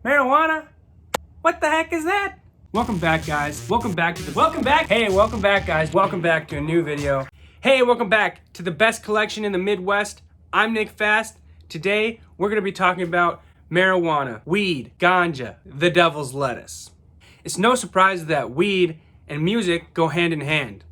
Marijuana? What the heck is that? Welcome back, guys. Welcome back, guys. Welcome back to a new video. Hey, welcome back to the best collection in the Midwest. I'm Nick Fast. Today, we're gonna be talking about marijuana, weed, ganja, the devil's lettuce. It's no surprise that weed and music go hand in hand.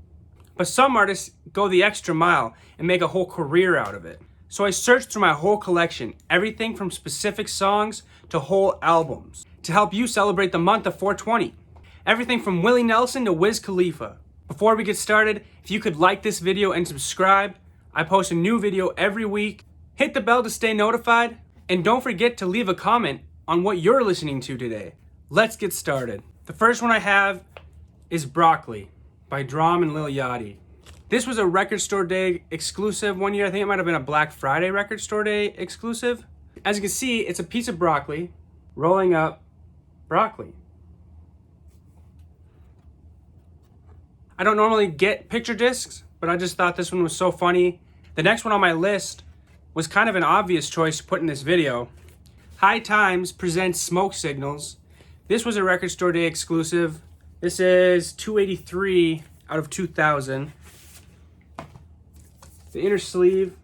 But some artists go the extra mile and make a whole career out of it. So I searched through my whole collection, everything from specific songs to whole albums, to help you celebrate the month of 420. Everything from Willie Nelson to Wiz Khalifa. Before we get started, if you could like this video and subscribe, I post a new video every week. Hit the bell to stay notified, and don't forget to leave a comment on what you're listening to today. Let's get started. The first one I have is Broccoli by Drum and Lil Yachty. This was a Record Store Day exclusive one year. I think it might have been a Black Friday Record Store Day exclusive. As you can see, it's a piece of broccoli rolling up broccoli. I don't normally get picture discs, but I just thought this one was so funny. The next one on my list was kind of an obvious choice to put in this video. High Times presents Smoke Signals. This was a Record Store Day exclusive. This is 283 out of 2000. The inner sleeve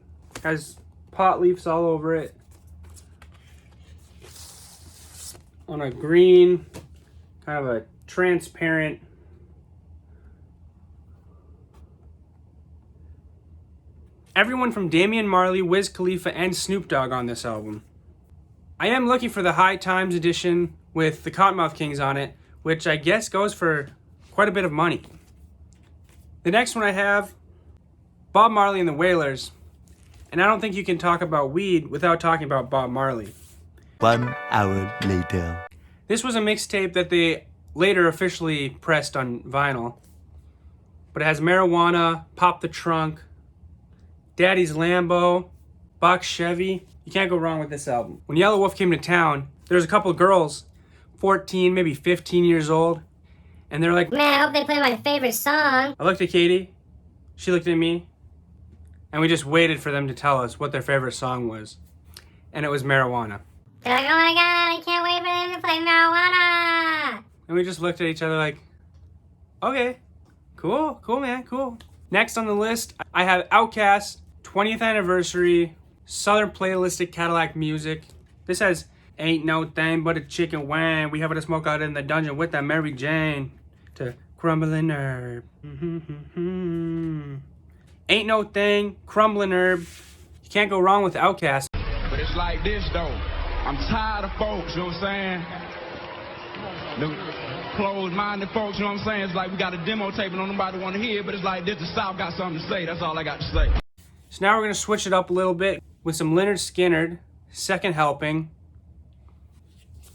has pot leaves all over it. On a green, kind of a transparent everyone from Damian Marley, Wiz Khalifa, and Snoop Dogg on this album. I am looking for the High Times edition with the Cottonmouth Kings on it, which I guess goes for quite a bit of money. The next one I have, Bob Marley and the Wailers. And I don't think you can talk about weed without talking about Bob Marley. 1 hour later. This was a mixtape that they later officially pressed on vinyl. But it has Marijuana, Pop the Trunk, Daddy's Lambo, Box Chevy. You can't go wrong with this album. When Yellow Wolf came to town, there was a couple of girls, 14, maybe 15 years old, and they're like, man, I hope they play my favorite song. I looked at Katie, she looked at me, and we just waited for them to tell us what their favorite song was. And it was Marijuana. They're like, oh my god, I can't wait for them to play Marijuana. And we just looked at each other like, okay, cool, man, cool. Next on the list, I have Outkast, 20th Anniversary, Southern Playlistic Cadillac Music. This has Ain't No Thing But a Chicken Wing. We having to smoke out in the dungeon with that Mary Jane. To Crumbling Herb. Ain't No Thing, Crumbling Herb. You can't go wrong with Outkast. But it's like this though. I'm tired of folks, you know what I'm saying? The closed-minded folks, you know what I'm saying? It's like we got a demo tape and don't nobody want to hear it, but it's like this, the South got something to say. That's all I got to say. So now we're going to switch it up a little bit with some Lynyrd Skynyrd, Second Helping.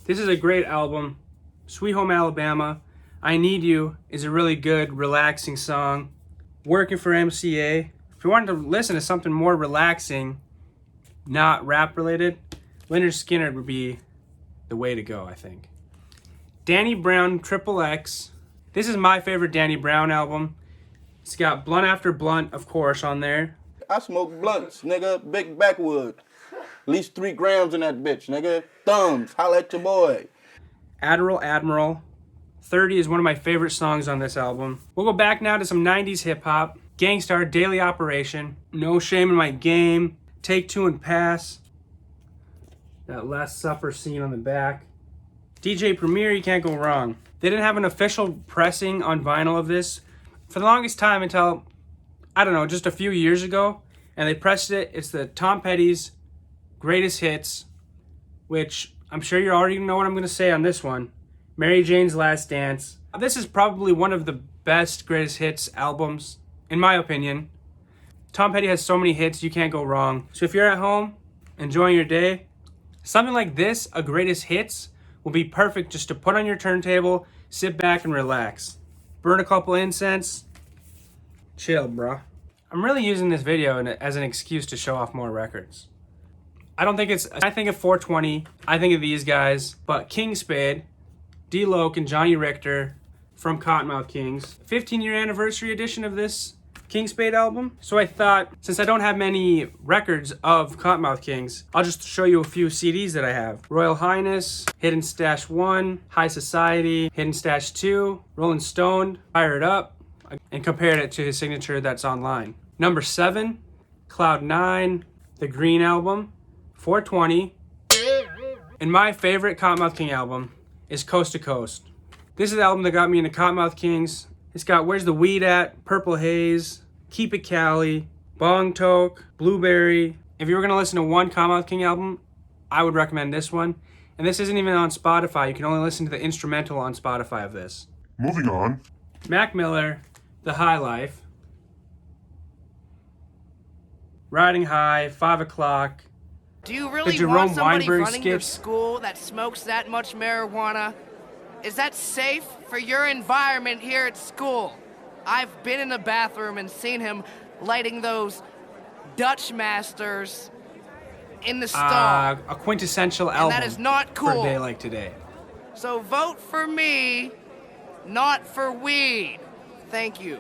This is a great album. Sweet Home Alabama, I Need You is a really good, relaxing song. Working for MCA. If you wanted to listen to something more relaxing, not rap related, Lynyrd Skynyrd would be the way to go, I think. Danny Brown, Triple X. This is my favorite Danny Brown album. It's got Blunt After Blunt, of course, on there. I smoke blunts, nigga. Big backwood. At least 3 grams in that bitch, nigga. Thumbs. Holla at your boy. Admiral. 30 is one of my favorite songs on this album. We'll go back now to some 90s hip-hop. Gangstar, Daily Operation. No Shame in My Game. Take Two and Pass. That Last Supper scene on the back. DJ Premier, you can't go wrong. They didn't have an official pressing on vinyl of this for the longest time until, I don't know, just a few years ago. And they pressed it. It's the Tom Petty's Greatest Hits, which I'm sure you already know what I'm going to say on this one. Mary Jane's Last Dance. This is probably one of the best Greatest Hits albums, in my opinion. Tom Petty has so many hits, you can't go wrong. So if you're at home, enjoying your day, something like this, a Greatest Hits, will be perfect just to put on your turntable, sit back and relax. Burn a couple incense, chill, bro. I'm really using this video as an excuse to show off more records. I think of 420, I think of these guys, but King Spade, D-Loc and Johnny Richter from Cottonmouth Kings. 15-year anniversary edition of this King Spade album. So I thought, since I don't have many records of Cottonmouth Kings, I'll just show you a few CDs that I have. Royal Highness, Hidden Stash 1, High Society, Hidden Stash 2, Rolling Stone, Fire It Up, and compared it to his signature that's online. Number 7, Cloud 9, The Green Album, 420, and my favorite Cottonmouth King album is Coast to Coast. This is the album that got me into Cottonmouth Kings. It's got Where's the Weed At, Purple Haze, Keep It Cali, Bong Toke, Blueberry. If you were gonna listen to one Cottonmouth King album, I would recommend this one. And this isn't even on Spotify. You can only listen to the instrumental on Spotify of this. Moving on. Mac Miller, The High Life, Riding High, 5 o'clock. Do you really Jerome want somebody Weinberg running your skips. school that smokes that much marijuana? Is that safe for your environment here at school? I've been in the bathroom and seen him lighting those Dutch Masters in the stall. A quintessential album that is not for a cool. day like today. So vote for me, not for weed. Thank you.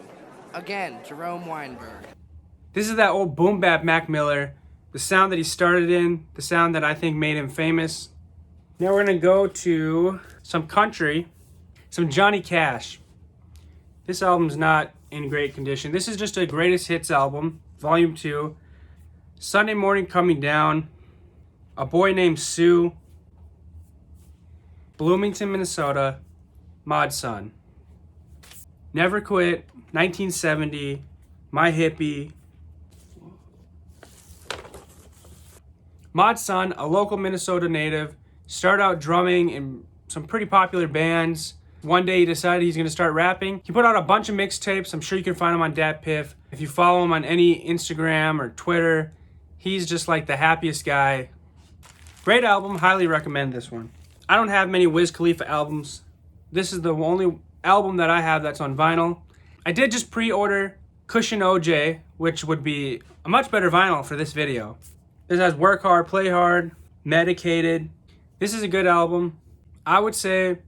Again, Jerome Weinberg. This is that old boom bap Mac Miller, the sound that he started in, the sound that I think made him famous. Now we're gonna go to some country, some Johnny Cash. This album's not in great condition. This is just a greatest hits album, volume 2. Sunday Morning Coming Down, A Boy Named Sue, Bloomington, Minnesota, Mod Sun. Never Quit, 1970, My Hippie. Mod Sun, a local Minnesota native, started out drumming in some pretty popular bands. One day he decided he's gonna start rapping. He put out a bunch of mixtapes. I'm sure you can find him on Dat Piff. If you follow him on any Instagram or Twitter, he's just like the happiest guy. Great album, highly recommend this one. I don't have many Wiz Khalifa albums. This is the only album that I have that's on vinyl. I did just pre-order Cushion OJ, which would be a much better vinyl for this video. This has Work Hard, Play Hard, Medicated. This is a good album. I would say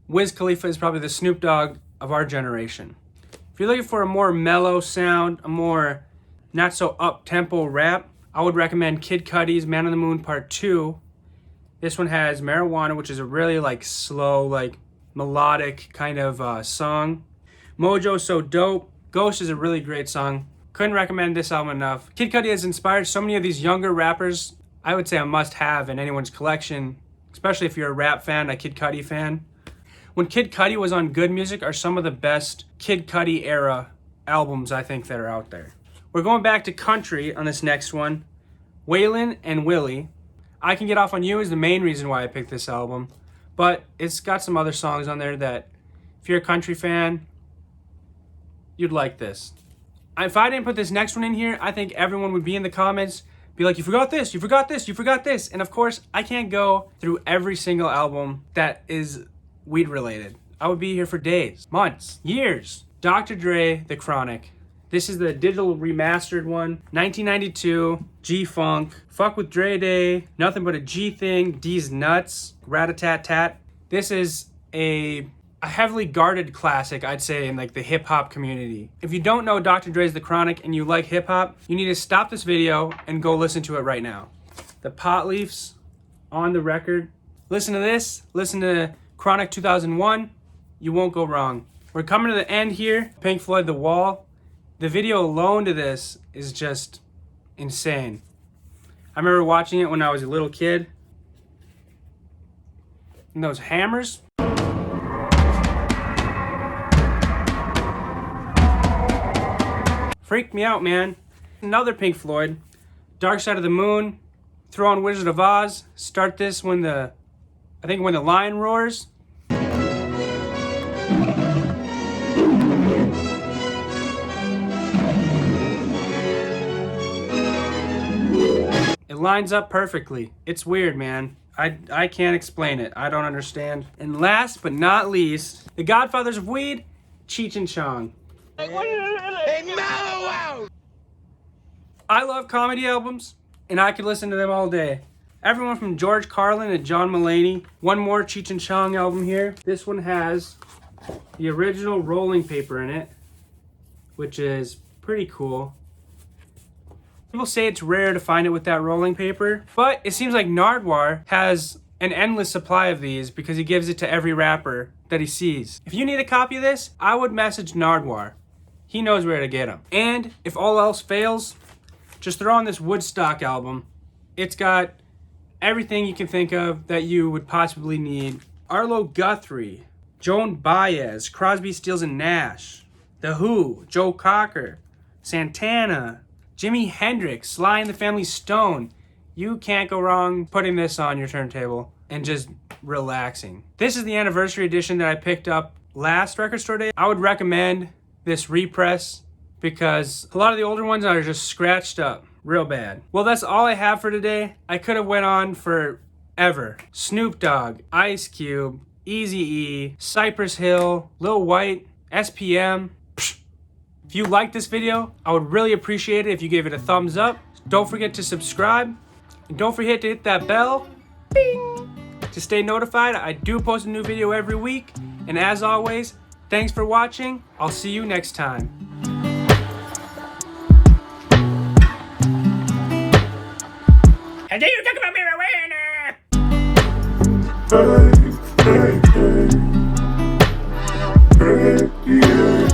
Wiz Khalifa is probably the Snoop Dogg of our generation. If you're looking for a more mellow sound, a more not so up-tempo rap, I would recommend Kid Cudi's Man on the Moon Part 2. This one has Marijuana, which is a really like slow, like melodic kind of song. Mojo So Dope. Ghost is a really great song. Couldn't recommend this album enough. Kid Cudi has inspired so many of these younger rappers. I would say a must-have in anyone's collection, especially if you're a rap fan, a Kid Cudi fan. When Kid Cudi was on Good Music are some of the best Kid Cudi era albums I think that are out there. We're going back to country on this next one. Waylon and Willie. I Can Get Off on You is the main reason why I picked this album, but it's got some other songs on there that if you're a country fan, you'd like this. If I didn't put this next one in here, I think everyone would be in the comments, be like, you forgot this, you forgot this, you forgot this. And of course, I can't go through every single album that is weed related. I would be here for days, months, years. Dr. Dre, The Chronic. This is the digital remastered one. 1992, G-Funk, Fuck with Dre Day, Nothing But a G Thing, D's Nuts, Rat-a-tat-tat. This is a heavily guarded classic, I'd say, in like the hip-hop community. If you don't know Dr. Dre's The Chronic and you like hip-hop, you need to stop this video and go listen to it right now. The Pot Leafs on the record. Listen to this, listen to Chronic 2001, you won't go wrong. We're coming to the end here. Pink Floyd, The Wall. The video alone to this is just insane. I remember watching it when I was a little kid. And those hammers. Freaked me out, man. Another Pink Floyd. Dark Side of the Moon. Throw on Wizard of Oz. Start this when the lion roars. It lines up perfectly. It's weird, man. I can't explain it. I don't understand. And last but not least, the Godfathers of Weed, Cheech and Chong. I love comedy albums, and I could listen to them all day. Everyone from George Carlin to John Mulaney. One more Cheech and Chong album here. This one has the original rolling paper in it, which is Pretty cool. People say it's rare to find it with that rolling paper, but it seems like Nardwuar has an endless supply of these because he gives it to every rapper that he sees. If you need a copy of this, I would message Nardwuar. He knows where to get them. And if all else fails, just throw on this Woodstock album. It's got everything you can think of that you would possibly need. Arlo Guthrie, Joan Baez, Crosby, Stills and Nash, The Who, Joe Cocker, Santana, Jimi Hendrix, Sly and the Family Stone. You can't go wrong putting this on your turntable and just relaxing. This is the anniversary edition that I picked up last record store day. I would recommend this repress because a lot of the older ones are just scratched up real bad. Well, that's all I have for today. I could have went on forever. Snoop Dogg, Ice Cube, Eazy-E, Cypress Hill, Lil White, SPM. If you liked this video, I would really appreciate it if you gave it a thumbs up. Don't forget to subscribe. And don't forget to hit that bell, bing, to stay notified. I do post a new video every week. And as always, thanks for watching. I'll see you next time. And then you talk about marijuana. Hey, hey, hey. Hey, yeah.